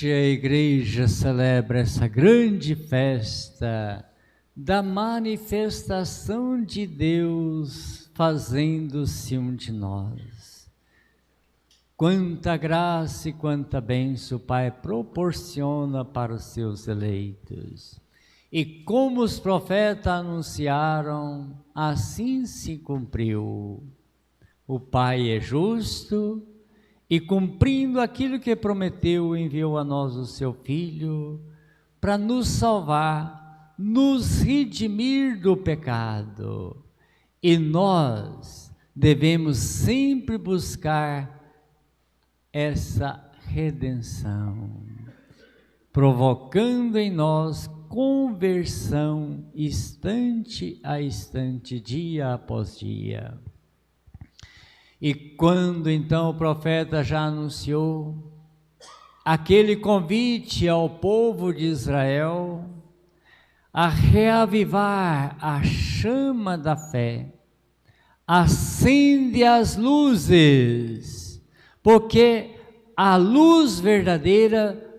Hoje a igreja celebra essa grande festa da manifestação de Deus fazendo-se um de nós. Quanta graça e quanta bênção o Pai proporciona para os seus eleitos. E como os profetas anunciaram, assim se cumpriu. O Pai é justo e, cumprindo aquilo que prometeu, enviou a nós o seu Filho para nos salvar, nos redimir do pecado. E nós devemos sempre buscar essa redenção, provocando em nós conversão instante a instante, dia após dia. E quando então o profeta já anunciou aquele convite ao povo de Israel a reavivar a chama da fé, acende as luzes, porque a luz verdadeira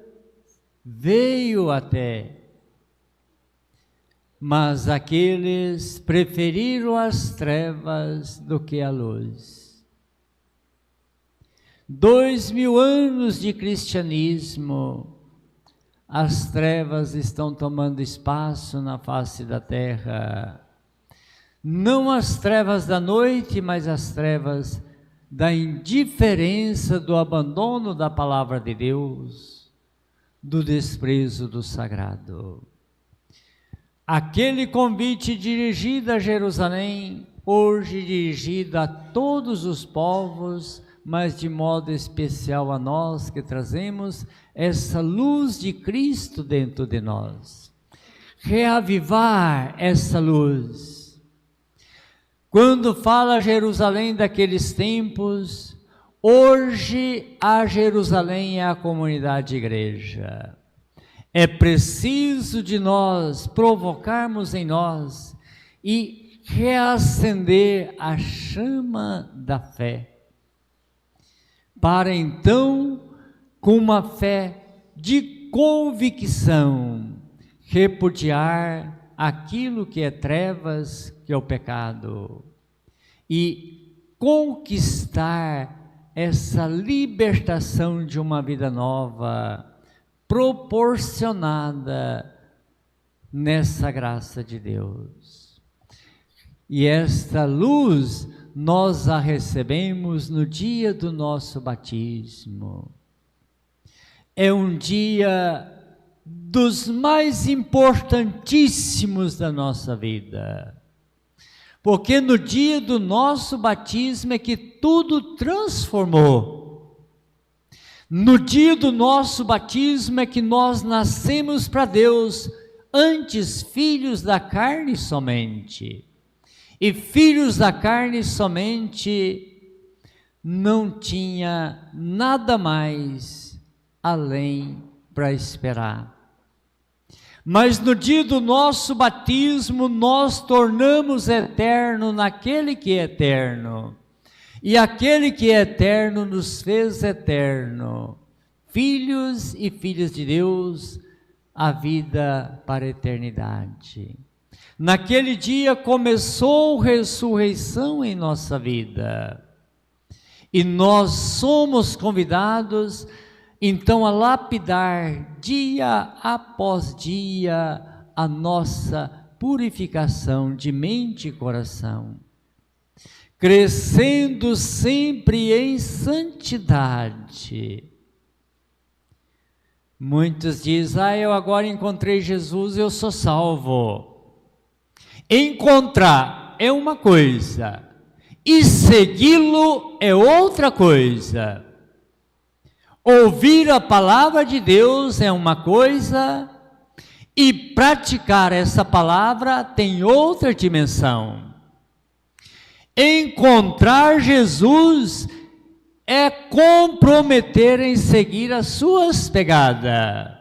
veio até, mas aqueles preferiram as trevas do que a luz. 2000 anos de cristianismo, as trevas estão tomando espaço na face da terra. Não as trevas da noite, mas as trevas da indiferença, do abandono da palavra de Deus, do desprezo do sagrado. Aquele convite dirigido a Jerusalém, hoje dirigido a todos os povos, mas de modo especial a nós que trazemos essa luz de Cristo dentro de nós. Reavivar essa luz. Quando fala Jerusalém daqueles tempos, hoje a Jerusalém é a comunidade igreja. É preciso de nós provocarmos em nós e reacender a chama da fé, para então, com uma fé de convicção, repudiar aquilo que é trevas, que é o pecado, e conquistar essa libertação de uma vida nova, proporcionada nessa graça de Deus. E esta luz nós a recebemos no dia do nosso batismo. É um dia dos mais importantíssimos da nossa vida, porque no dia do nosso batismo é que tudo transformou. No dia do nosso batismo é que nós nascemos para Deus, antes filhos da carne somente. E filhos da carne somente não tinha nada mais além para esperar. Mas no dia do nosso batismo nós tornamos eterno naquele que é eterno. E aquele que é eterno nos fez eterno. Filhos e filhas de Deus, a vida para a eternidade. Naquele dia começou a ressurreição em nossa vida. E nós somos convidados, então, a lapidar dia após dia a nossa purificação de mente e coração. Crescendo sempre em santidade. Muitos dizem, eu agora encontrei Jesus, eu sou salvo. Encontrar é uma coisa, e segui-lo é outra coisa. Ouvir a palavra de Deus é uma coisa, e praticar essa palavra tem outra dimensão. Encontrar Jesus é comprometer em seguir as suas pegadas.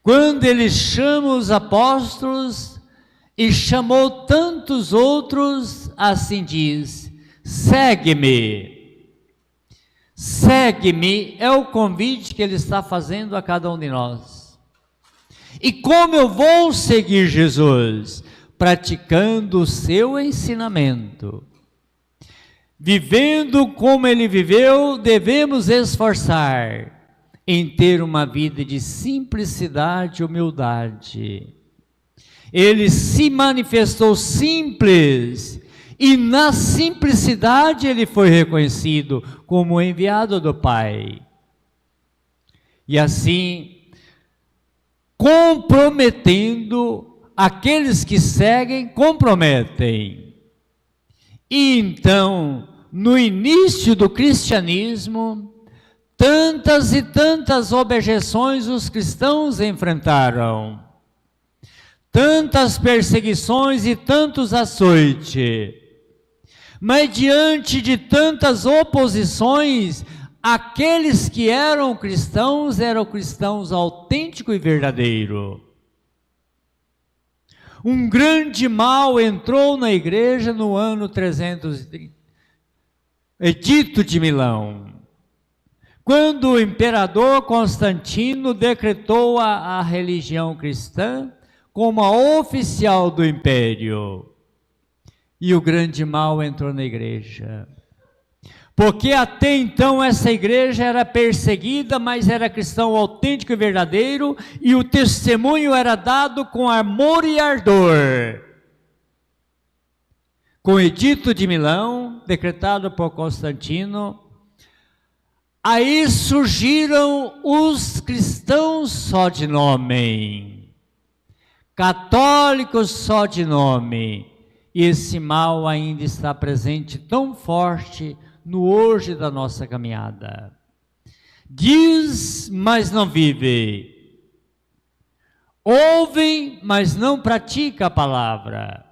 Quando ele chama os apóstolos, e chamou tantos outros, assim diz, segue-me. Segue-me é o convite que ele está fazendo a cada um de nós. E como eu vou seguir Jesus? Praticando o seu ensinamento. Vivendo como ele viveu, devemos esforçar em ter uma vida de simplicidade e humildade. Ele se manifestou simples, e na simplicidade ele foi reconhecido como enviado do Pai. E assim, comprometendo, aqueles que seguem, comprometem. E então, no início do cristianismo, tantas e tantas objeções os cristãos enfrentaram, tantas perseguições e tantos açoites, mas diante de tantas oposições, aqueles que eram cristãos autênticos e verdadeiros. Um grande mal entrou na igreja no ano 330, Edito de Milão, quando o imperador Constantino decretou a religião cristã como a oficial do império. E o grande mal entrou na igreja. Porque até então essa igreja era perseguida, mas era cristão autêntico e verdadeiro, e o testemunho era dado com amor e ardor. Com o Edito de Milão, decretado por Constantino, aí surgiram os cristãos só de nome, católicos só de nome, e esse mal ainda está presente tão forte no hoje da nossa caminhada. Diz, mas não vive. Ouvem, mas não pratica a palavra.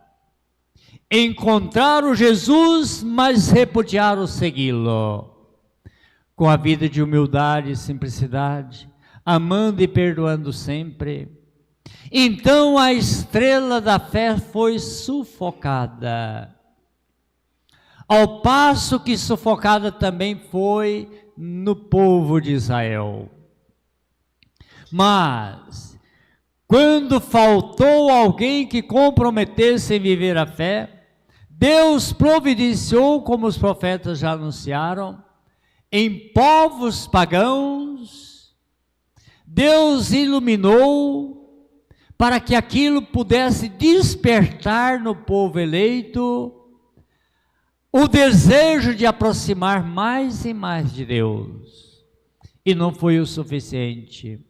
Encontraram Jesus, mas repudiaram segui-lo. Com a vida de humildade e simplicidade, amando e perdoando sempre. Então a estrela da fé foi sufocada, ao passo que sufocada também foi no povo de Israel. Mas, quando faltou alguém que comprometesse em viver a fé, Deus providenciou, como os profetas já anunciaram, em povos pagãos. Deus iluminou para que aquilo pudesse despertar no povo eleito o desejo de aproximar mais e mais de Deus. E não foi o suficiente.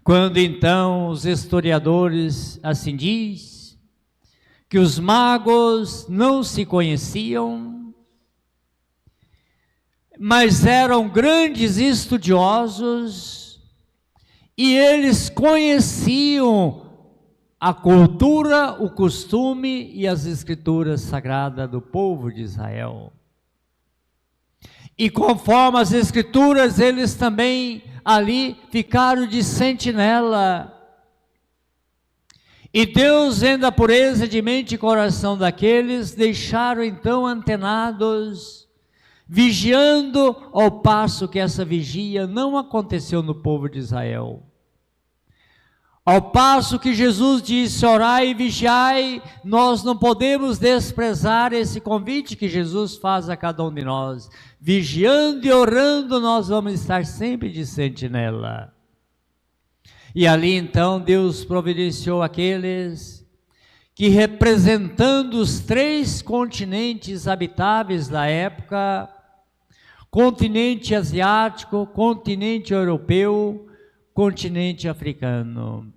Quando então os historiadores assim diz que os magos não se conheciam, mas eram grandes estudiosos, e eles conheciam a cultura, o costume e as escrituras sagradas do povo de Israel. E conforme as escrituras, eles também ali ficaram de sentinela. E Deus, vendo a pureza de mente e coração daqueles, deixaram então antenados, vigiando, ao passo que essa vigia não aconteceu no povo de Israel. Ao passo que Jesus disse, orai e vigiai, nós não podemos desprezar esse convite que Jesus faz a cada um de nós. Vigiando e orando, nós vamos estar sempre de sentinela. E ali então Deus providenciou aqueles que, representando os 3 continentes habitáveis da época, continente asiático, continente europeu, continente africano.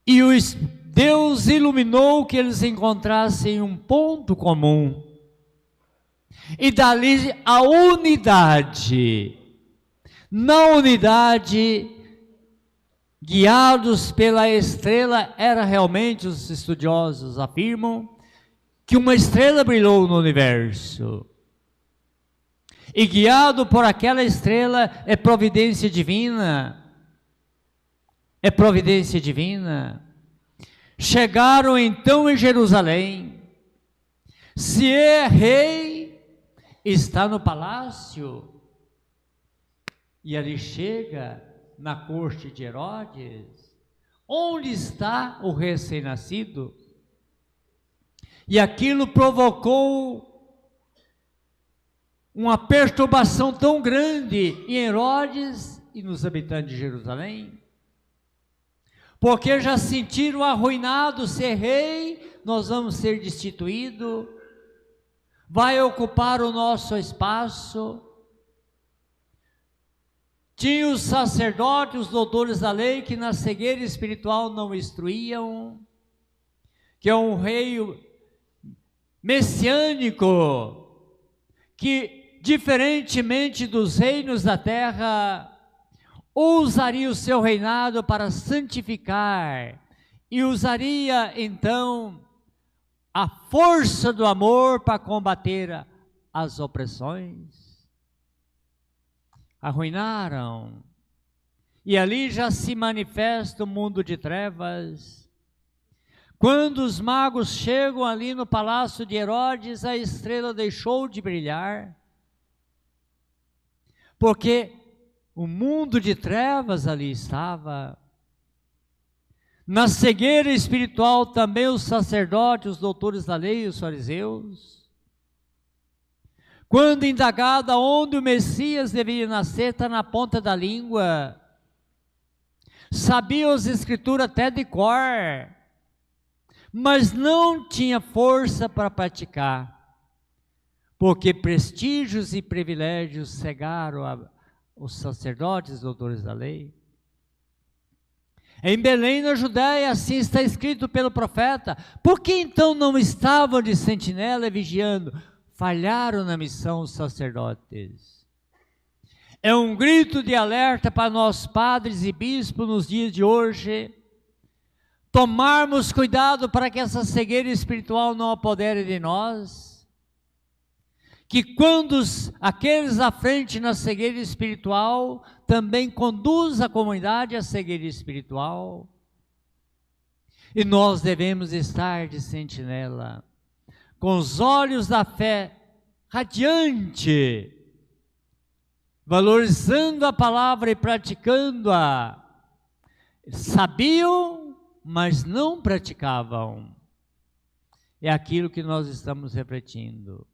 E Deus iluminou que eles encontrassem um ponto comum. E dali a unidade. Na unidade, guiados pela estrela, era realmente, os estudiosos afirmam, que uma estrela brilhou no universo. E guiado por aquela estrela é providência divina. É providência divina. Chegaram então em Jerusalém. Se é rei, está no palácio, e ali chega na corte de Herodes. Onde está o recém-nascido? E aquilo provocou uma perturbação tão grande em Herodes e nos habitantes de Jerusalém, porque já sentiram arruinado ser rei, nós vamos ser destituídos, vai ocupar o nosso espaço. Tinha os sacerdotes, os doutores da lei, que na cegueira espiritual não instruíam, que é um rei messiânico, que diferentemente dos reinos da terra, usaria o seu reinado para santificar, e usaria então a força do amor para combater as opressões. Arruinaram, e ali já se manifesta o mundo de trevas. Quando os magos chegam ali no palácio de Herodes, a estrela deixou de brilhar, porque o mundo de trevas ali estava. Na cegueira espiritual também os sacerdotes, os doutores da lei, os fariseus. Quando indagado onde o Messias deveria nascer, está na ponta da língua. Sabia as escrituras até de cor, mas não tinha força para praticar, porque prestígios e privilégios cegaram os sacerdotes, os doutores da lei. Em Belém, na Judéia, assim está escrito pelo profeta. Por que então não estavam de sentinela e vigiando? Falharam na missão os sacerdotes. É um grito de alerta para nós padres e bispos nos dias de hoje, tomarmos cuidado para que essa cegueira espiritual não apodere de nós, que quando aqueles à frente na cegueira espiritual, também conduz a comunidade à cegueira espiritual, e nós devemos estar de sentinela, com os olhos da fé radiante, valorizando a palavra e praticando-a. Sabiam, mas não praticavam. É aquilo que nós estamos refletindo.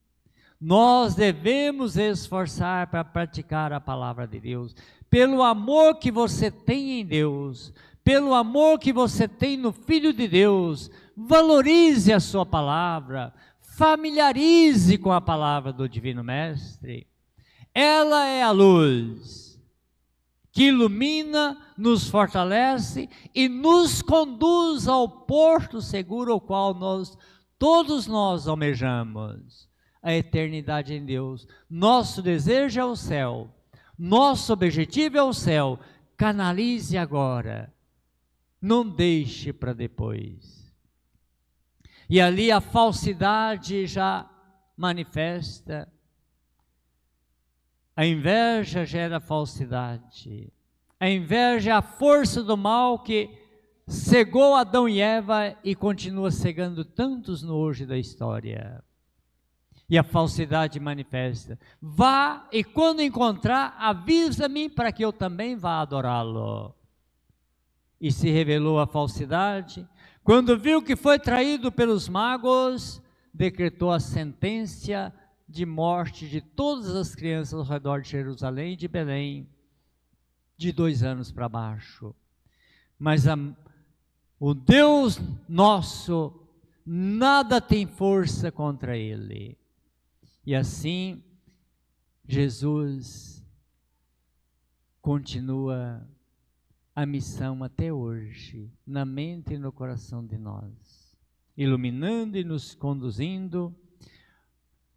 Nós devemos esforçar para praticar a palavra de Deus, pelo amor que você tem em Deus, pelo amor que você tem no Filho de Deus. Valorize a sua palavra, familiarize com a palavra do Divino Mestre. Ela é a luz que ilumina, nos fortalece e nos conduz ao porto seguro ao qual todos nós almejamos, a eternidade em Deus. Nosso desejo é o céu, nosso objetivo é o céu. Canalize agora, não deixe para depois. E ali a falsidade já manifesta. A inveja gera falsidade. A inveja é a força do mal que cegou Adão e Eva e continua cegando tantos no hoje da história. E a falsidade manifesta. Vá e quando encontrar, avisa-me para que eu também vá adorá-lo. E se revelou a falsidade. Quando viu que foi traído pelos magos, decretou a sentença de morte de todas as crianças ao redor de Jerusalém e de Belém, de 2 anos para baixo. Mas o Deus nosso, nada tem força contra ele. E assim, Jesus continua a missão até hoje, na mente e no coração de nós, iluminando e nos conduzindo.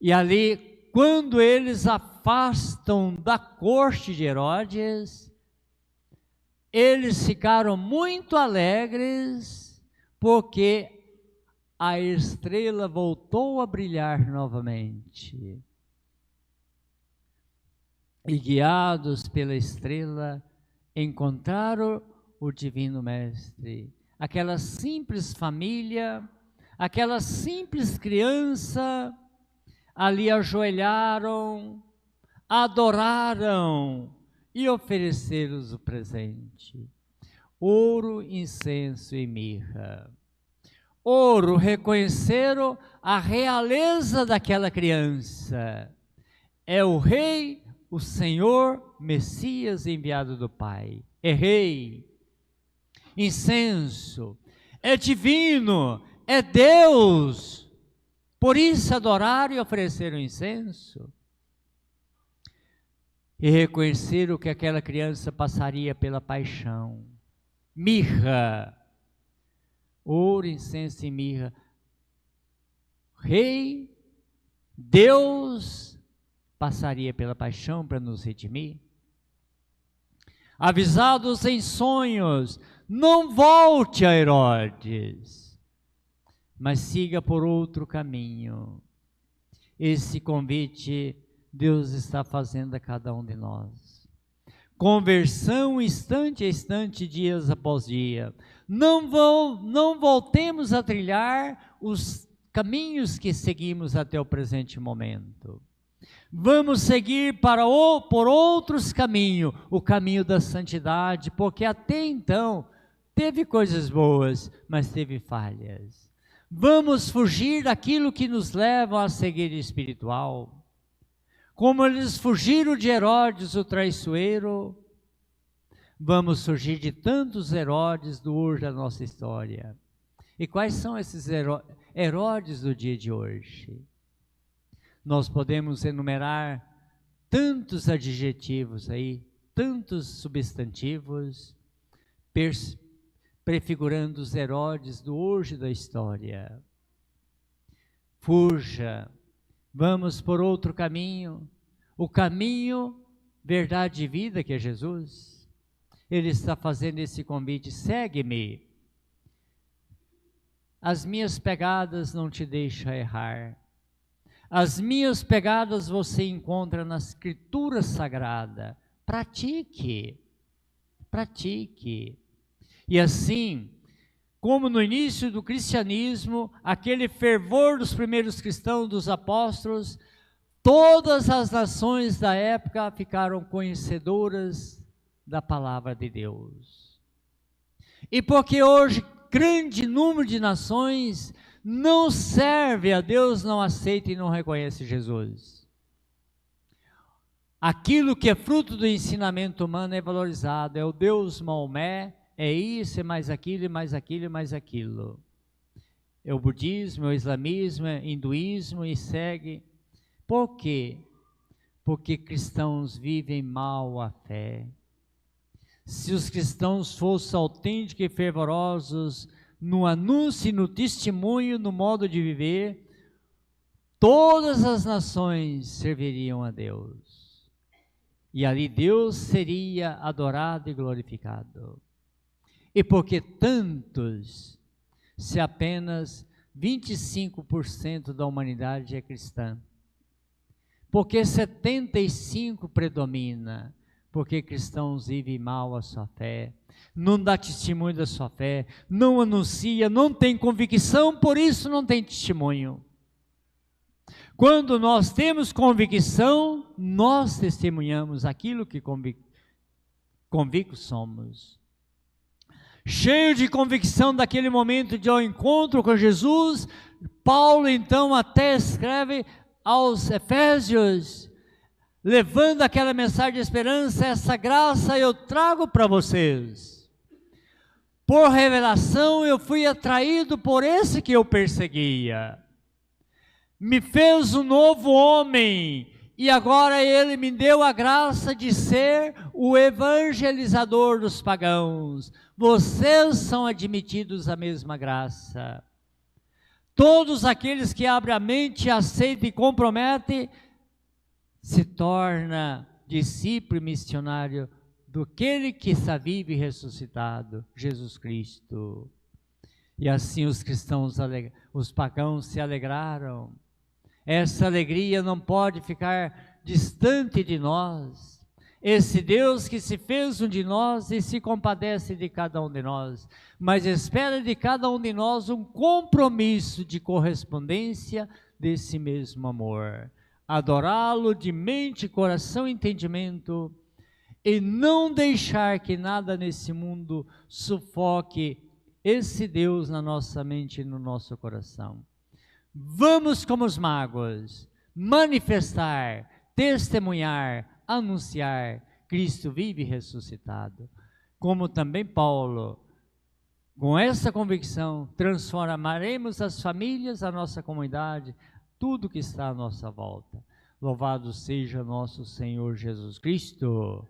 E ali, quando eles afastam da corte de Herodes, eles ficaram muito alegres, porque a estrela voltou a brilhar novamente. E guiados pela estrela, encontraram o Divino Mestre. Aquela simples família, aquela simples criança, ali ajoelharam, adoraram e ofereceram o presente: ouro, incenso e mirra. Ouro, reconheceram a realeza daquela criança. É o Rei, o Senhor, Messias enviado do Pai. É Rei. Incenso, é divino, é Deus. Por isso adoraram e ofereceram incenso. E reconheceram que aquela criança passaria pela paixão. Mirra, ouro, incenso e mirra. Rei, Deus, passaria pela paixão para nos redimir. Avisados em sonhos, não volte a Herodes, mas siga por outro caminho. Esse convite Deus está fazendo a cada um de nós. Conversão instante a instante, dias após dia. Não voltemos a trilhar os caminhos que seguimos até o presente momento. Vamos seguir por outros caminhos, o caminho da santidade, porque até então teve coisas boas, mas teve falhas. Vamos fugir daquilo que nos leva à cegueira espiritual. Como eles fugiram de Herodes, o traiçoeiro, vamos fugir de tantos Herodes do hoje da nossa história. E quais são esses Herodes do dia de hoje? Nós podemos enumerar tantos adjetivos aí, tantos substantivos, prefigurando os Herodes do hoje da história. Fuja, vamos por outro caminho, o caminho, verdade e vida, que é Jesus. Ele está fazendo esse convite: segue-me. As minhas pegadas não te deixam errar. As minhas pegadas você encontra na Escritura Sagrada. Pratique, pratique. E assim, como no início do cristianismo, aquele fervor dos primeiros cristãos, dos apóstolos, todas as nações da época ficaram conhecedoras da palavra de Deus. E porque hoje grande número de nações não serve a Deus, não aceita e não reconhece Jesus. Aquilo que é fruto do ensinamento humano é valorizado, é o Deus Maomé, é isso, é mais aquilo, e mais aquilo, e mais aquilo. É o budismo, é o islamismo, é o hinduísmo e segue. Por quê? Porque cristãos vivem mal a fé. Se os cristãos fossem autênticos e fervorosos no anúncio, no testemunho, no modo de viver, todas as nações serviriam a Deus. E ali Deus seria adorado e glorificado. E porque tantos, se apenas 25% da humanidade é cristã? Porque 75% predomina? Porque cristãos vivem mal a sua fé, não dá testemunho da sua fé, não anuncia, não tem convicção, por isso não tem testemunho. Quando nós temos convicção, nós testemunhamos aquilo que convictos somos. Cheio de convicção daquele momento de ao encontro com Jesus, Paulo então até escreve aos Efésios, levando aquela mensagem de esperança: essa graça eu trago para vocês. Por revelação eu fui atraído por esse que eu perseguia. Me fez um novo homem e agora ele me deu a graça de ser o evangelizador dos pagãos. Vocês são admitidos à mesma graça. Todos aqueles que abrem a mente, aceitam e comprometem, se torna discípulo e missionário daquele que está vivo e ressuscitado, Jesus Cristo. E assim os cristãos, os pagãos se alegraram. Essa alegria não pode ficar distante de nós. Esse Deus que se fez um de nós e se compadece de cada um de nós, mas espera de cada um de nós um compromisso de correspondência, desse mesmo amor. Adorá-lo de mente, coração e entendimento, e não deixar que nada nesse mundo sufoque esse Deus na nossa mente e no nosso coração. Vamos, como os magos, manifestar, testemunhar, anunciar: Cristo vive ressuscitado. Como também Paulo, com essa convicção, transformaremos as famílias, a nossa comunidade, tudo que está à nossa volta. Louvado seja nosso Senhor Jesus Cristo.